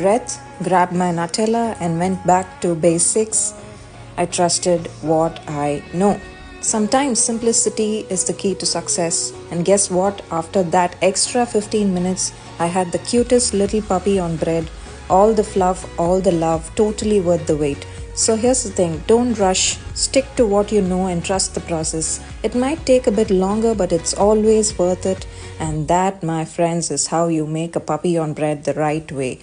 breath, grabbed my Nutella, and went back to basics. I trusted what I know. Sometimes simplicity is the key to success. And guess what? After that extra 15 minutes, I had the cutest little puppy on bread. All the fluff, all the love, totally worth the wait. So here's the thing, don't rush, stick to what you know and trust the process. It might take a bit longer, but it's always worth it. And that, my friends, is how you make a puppy on bread the right way.